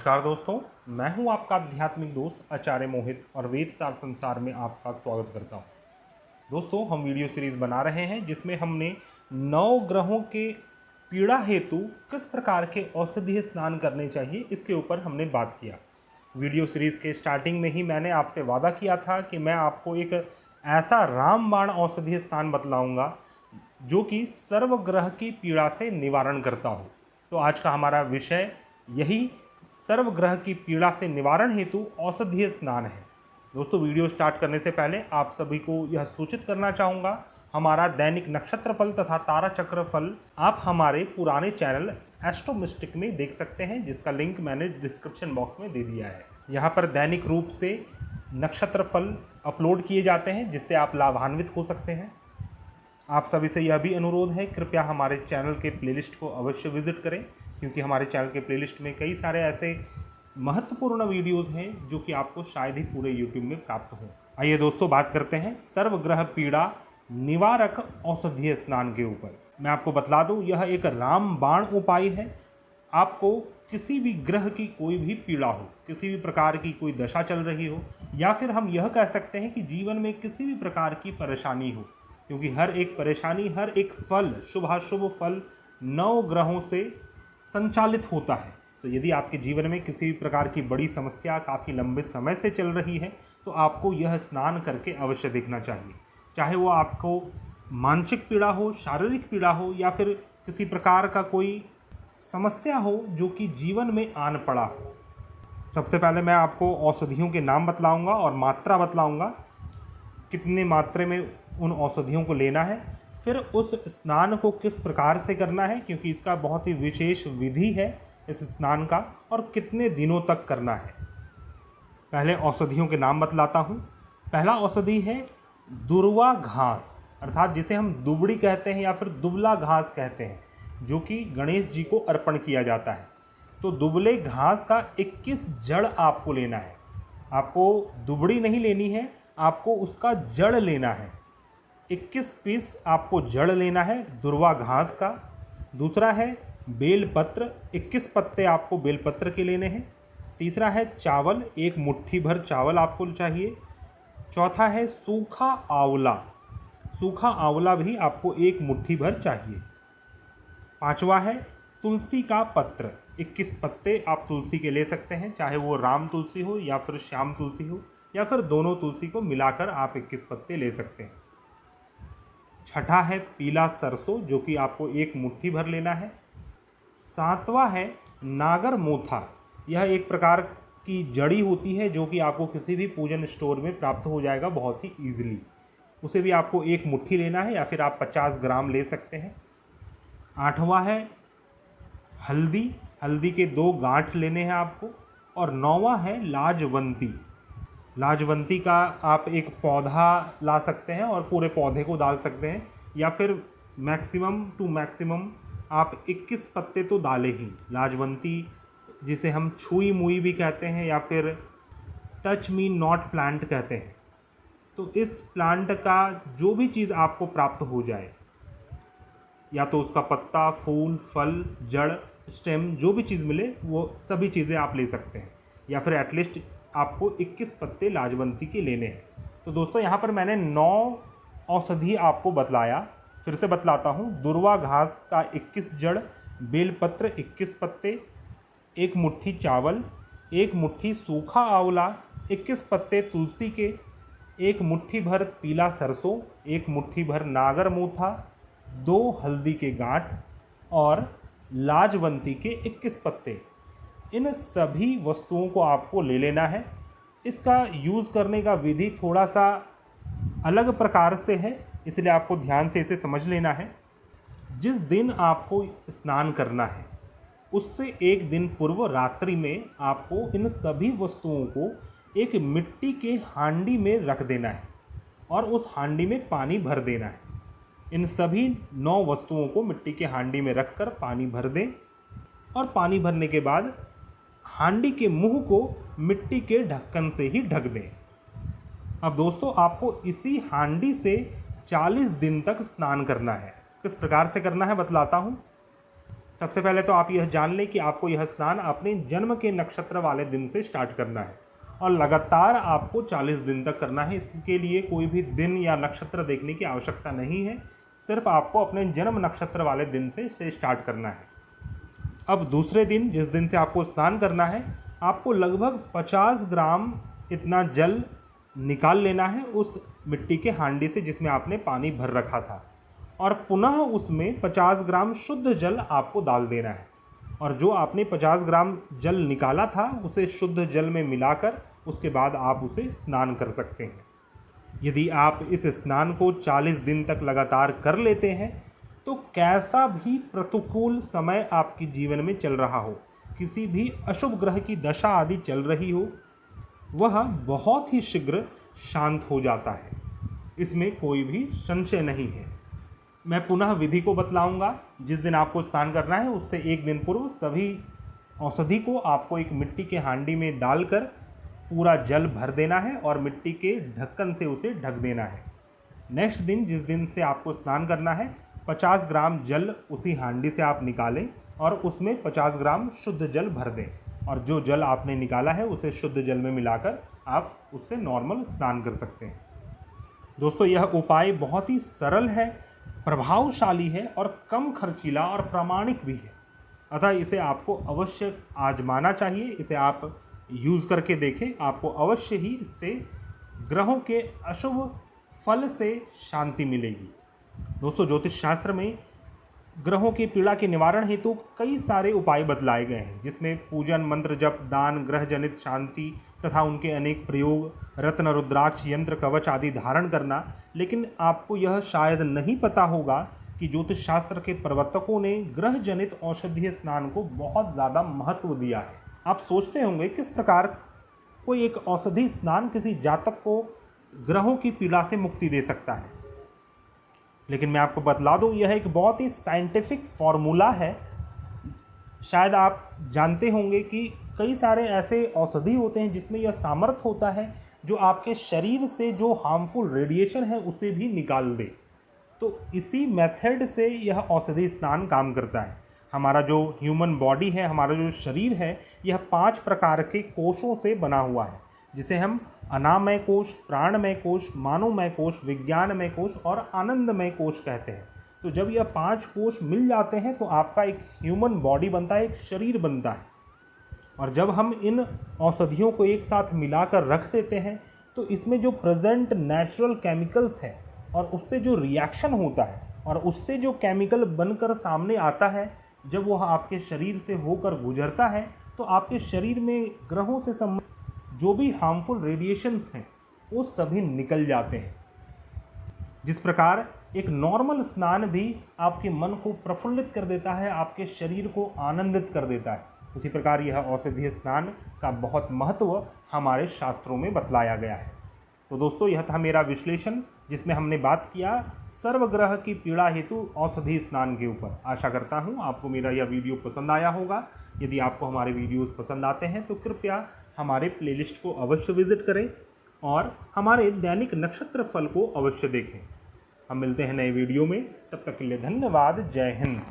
नमस्कार दोस्तों, मैं हूं आपका आध्यात्मिक दोस्त आचार्य मोहित और वेद सार संसार में आपका स्वागत करता हूं। दोस्तों, हम वीडियो सीरीज बना रहे हैं जिसमें हमने 9 ग्रहों के पीड़ा हेतु किस प्रकार के औषधीय स्नान करने चाहिए इसके ऊपर हमने बात किया। वीडियो सीरीज के स्टार्टिंग में ही मैंने आपसे वादा किया था कि मैं आपको एक ऐसा रामबाण औषधीय स्नान बतलाऊंगा जो कि सर्वग्रह की पीड़ा से निवारण करता हो। तो आज का हमारा विषय यही सर्वग्रह की पीड़ा से निवारण हेतु औषधीय स्नान है। दोस्तों, वीडियो स्टार्ट करने से पहले आप सभी को यह सूचित करना चाहूँगा, हमारा दैनिक नक्षत्र फल तथा तारा चक्र फल आप हमारे पुराने चैनल एस्ट्रो मिस्टिक में देख सकते हैं, जिसका लिंक मैंने डिस्क्रिप्शन बॉक्स में दे दिया है। यहाँ पर दैनिक रूप से नक्षत्र फल अपलोड किए जाते हैं जिससे आप लाभान्वित हो सकते हैं। आप सभी से यह भी अनुरोध है, कृपया हमारे चैनल के प्लेलिस्ट को अवश्य विजिट करें, क्योंकि हमारे चैनल के प्लेलिस्ट में कई सारे ऐसे महत्वपूर्ण वीडियोस हैं जो कि आपको शायद ही पूरे यूट्यूब में प्राप्त हों। आइए दोस्तों, बात करते हैं सर्वग्रह पीड़ा निवारक औषधीय स्नान के ऊपर। मैं आपको बतला दूं, यह एक रामबाण उपाय है। आपको किसी भी ग्रह की कोई भी पीड़ा हो, किसी भी प्रकार की कोई दशा चल रही हो, या फिर हम यह कह सकते हैं कि जीवन में किसी भी प्रकार की परेशानी हो, क्योंकि हर एक परेशानी, हर एक फल, शुभाशुभ फल 9 ग्रहों से संचालित होता है। तो यदि आपके जीवन में किसी भी प्रकार की बड़ी समस्या काफ़ी लंबे समय से चल रही है तो आपको यह स्नान करके अवश्य देखना चाहिए। चाहे वो आपको मानसिक पीड़ा हो, शारीरिक पीड़ा हो, या फिर किसी प्रकार का कोई समस्या हो जो कि जीवन में आन पड़ा हो। सबसे पहले मैं आपको औषधियों के नाम बतलाऊंगा और मात्रा बतलाऊंगा, कितने मात्रा में उन औषधियों को लेना है, फिर उस स्नान को किस प्रकार से करना है, क्योंकि इसका बहुत ही विशेष विधि है इस स्नान का, और कितने दिनों तक करना है। पहले औषधियों के नाम बतलाता हूँ। पहला औषधि है दुर्वा घास, अर्थात जिसे हम दुबड़ी कहते हैं या फिर दुबला घास कहते हैं, जो कि गणेश जी को अर्पण किया जाता है। तो दुबले घास का 21 जड़ आपको लेना है। आपको दुबड़ी नहीं लेनी है, आपको उसका जड़ लेना है। 21 पीस आपको जड़ लेना है दुर्वा घास का। दूसरा है बेलपत्र, 21 पत्ते आपको बेलपत्र के लेने हैं। तीसरा है चावल, 1 मुट्ठी भर चावल आपको चाहिए। चौथा है सूखा आंवला, सूखा आंवला भी आपको 1 मुट्ठी भर चाहिए। पांचवा है तुलसी का पत्र, 21 पत्ते आप तुलसी के ले सकते हैं, चाहे वो राम तुलसी हो या फिर श्याम तुलसी हो, या फिर दोनों तुलसी को मिलाकर आप 21 पत्ते ले सकते हैं। छठा है पीला सरसों, जो कि आपको 1 मुट्ठी भर लेना है। सातवां है नागर मोथा, यह एक प्रकार की जड़ी होती है जो कि आपको किसी भी पूजन स्टोर में प्राप्त हो जाएगा बहुत ही ईजिली। उसे भी आपको 1 मुट्ठी लेना है, या फिर आप 50 ग्राम ले सकते हैं। आठवां है हल्दी, हल्दी के 2 गांठ लेने हैं आपको। और 9वां है लाजवंती, लाजवंती का आप एक पौधा ला सकते हैं और पूरे पौधे को डाल सकते हैं, या फिर मैक्सिमम टू मैक्सिमम आप 21 पत्ते तो डालें ही। लाजवंती जिसे हम छुई मुई भी कहते हैं या फिर टच मी नॉट प्लांट कहते हैं। तो इस प्लांट का जो भी चीज़ आपको प्राप्त हो जाए, या तो उसका पत्ता, फूल, फल, जड़, स्टेम, जो भी चीज़ मिले वो सभी चीज़ें आप ले सकते हैं, या फिर एटलीस्ट आपको 21 पत्ते लाजवंती के लेने हैं। तो दोस्तों, यहाँ पर मैंने 9 औषधि आपको बतलाया, फिर से बतलाता हूँ। दुर्वा घास का 21 जड़, बेलपत्र 21 पत्ते, 1 मुट्ठी चावल, 1 मुट्ठी सूखा आंवला, 21 पत्ते तुलसी के, 1 मुट्ठी भर पीला सरसों, 1 मुट्ठी भर नागर मोथा, 2 हल्दी के गांठ और लाजवंती के 21 पत्ते। इन सभी वस्तुओं को आपको ले लेना है। इसका यूज़ करने का विधि थोड़ा सा अलग प्रकार से है, इसलिए आपको ध्यान से इसे समझ लेना है। जिस दिन आपको स्नान करना है उससे 1 दिन पूर्व रात्रि में आपको इन सभी वस्तुओं को एक मिट्टी के हांडी में रख देना है और उस हांडी में पानी भर देना है। इन सभी 9 वस्तुओं को मिट्टी के हांडी में रखकर पानी भर दें, और पानी भरने के बाद हांडी के मुंह को मिट्टी के ढक्कन से ही ढक दें। अब दोस्तों, आपको इसी हांडी से 40 दिन तक स्नान करना है। किस प्रकार से करना है बतलाता हूँ। सबसे पहले तो आप यह जान लें कि आपको यह स्नान अपने जन्म के नक्षत्र वाले दिन से स्टार्ट करना है और लगातार आपको 40 दिन तक करना है। इसके लिए कोई भी दिन या नक्षत्र देखने की आवश्यकता नहीं है, सिर्फ आपको अपने जन्म नक्षत्र वाले दिन से स्टार्ट करना है। अब दूसरे दिन, जिस दिन से आपको स्नान करना है, आपको लगभग 50 ग्राम इतना जल निकाल लेना है उस मिट्टी के हांडी से जिसमें आपने पानी भर रखा था, और पुनः उसमें 50 ग्राम शुद्ध जल आपको डाल देना है। और जो आपने 50 ग्राम जल निकाला था उसे शुद्ध जल में मिलाकर उसके बाद आप उसे स्नान कर सकते हैं। यदि आप इस स्नान को 40 दिन तक लगातार कर लेते हैं तो कैसा भी प्रतिकूल समय आपके जीवन में चल रहा हो, किसी भी अशुभ ग्रह की दशा आदि चल रही हो, वह बहुत ही शीघ्र शांत हो जाता है। इसमें कोई भी संशय नहीं है। मैं पुनः विधि को बतलाऊंगा। जिस दिन आपको स्नान करना है उससे एक दिन पूर्व सभी औषधि को आपको एक मिट्टी के हांडी में डालकर पूरा जल भर देना है और मिट्टी के ढक्कन से उसे ढक देना है। नेक्स्ट दिन, जिस दिन से आपको स्नान करना है, 50 ग्राम जल उसी हांडी से आप निकालें और उसमें 50 ग्राम शुद्ध जल भर दें, और जो जल आपने निकाला है उसे शुद्ध जल में मिलाकर आप उससे नॉर्मल स्नान कर सकते हैं। दोस्तों, यह उपाय बहुत ही सरल है, प्रभावशाली है और कम खर्चीला और प्रामाणिक भी है, अतः इसे आपको अवश्य आजमाना चाहिए। इसे आप यूज़ करके देखें, आपको अवश्य ही इससे ग्रहों के अशुभ फल से शांति मिलेगी। दोस्तों, ज्योतिष शास्त्र में ग्रहों की पीड़ा के निवारण हेतु कई सारे उपाय बतलाए गए हैं, जिसमें पूजन, मंत्र जप, दान, ग्रह जनित शांति तथा उनके अनेक प्रयोग, रत्न, रुद्राक्ष, यंत्र, कवच आदि धारण करना। लेकिन आपको यह शायद नहीं पता होगा कि ज्योतिष शास्त्र के प्रवर्तकों ने ग्रह जनित औषधीय स्नान को बहुत ज़्यादा महत्व दिया है। आप सोचते होंगे किस प्रकार कोई एक औषधि स्नान किसी जातक को ग्रहों की पीड़ा से मुक्ति दे सकता है, लेकिन मैं आपको बतला दूं, यह एक बहुत ही साइंटिफिक फॉर्मूला है। शायद आप जानते होंगे कि कई सारे ऐसे औषधि होते हैं जिसमें यह सामर्थ्य होता है जो आपके शरीर से जो हार्मफुल रेडिएशन है उसे भी निकाल दे। तो इसी मेथड से यह औषधि स्नान काम करता है। हमारा जो ह्यूमन बॉडी है, हमारा जो शरीर है, यह 5 प्रकार के कोशों से बना हुआ है, जिसे हम अनामय कोश, प्राणमय कोश, मानोमय कोश, विज्ञानमय कोश और आनंदमय कोश कहते हैं। तो जब यह 5 कोश मिल जाते हैं तो आपका एक ह्यूमन बॉडी बनता है, एक शरीर बनता है। और जब हम इन औषधियों को एक साथ मिलाकर रख देते हैं तो इसमें जो प्रेजेंट नेचुरल केमिकल्स हैं और उससे जो रिएक्शन होता है और उससे जो केमिकल बनकर सामने आता है, जब वह आपके शरीर से होकर गुजरता है तो आपके शरीर में ग्रहों से संबंधित जो भी हार्मफुल रेडिएशंस हैं वो सभी निकल जाते हैं। जिस प्रकार एक नॉर्मल स्नान भी आपके मन को प्रफुल्लित कर देता है, आपके शरीर को आनंदित कर देता है, उसी प्रकार यह औषधीय स्नान का बहुत महत्व हमारे शास्त्रों में बतलाया गया है। तो दोस्तों, यह था मेरा विश्लेषण जिसमें हमने बात किया सर्वग्रह की पीड़ा हेतु औषधि स्नान के ऊपर। आशा करता हूँ आपको मेरा यह वीडियो पसंद आया होगा। यदि आपको हमारे वीडियोस पसंद आते हैं तो कृपया हमारे प्लेलिस्ट को अवश्य विजिट करें और हमारे दैनिक नक्षत्र फल को अवश्य देखें। हम मिलते हैं नए वीडियो में, तब तक के लिए धन्यवाद। जय हिंद।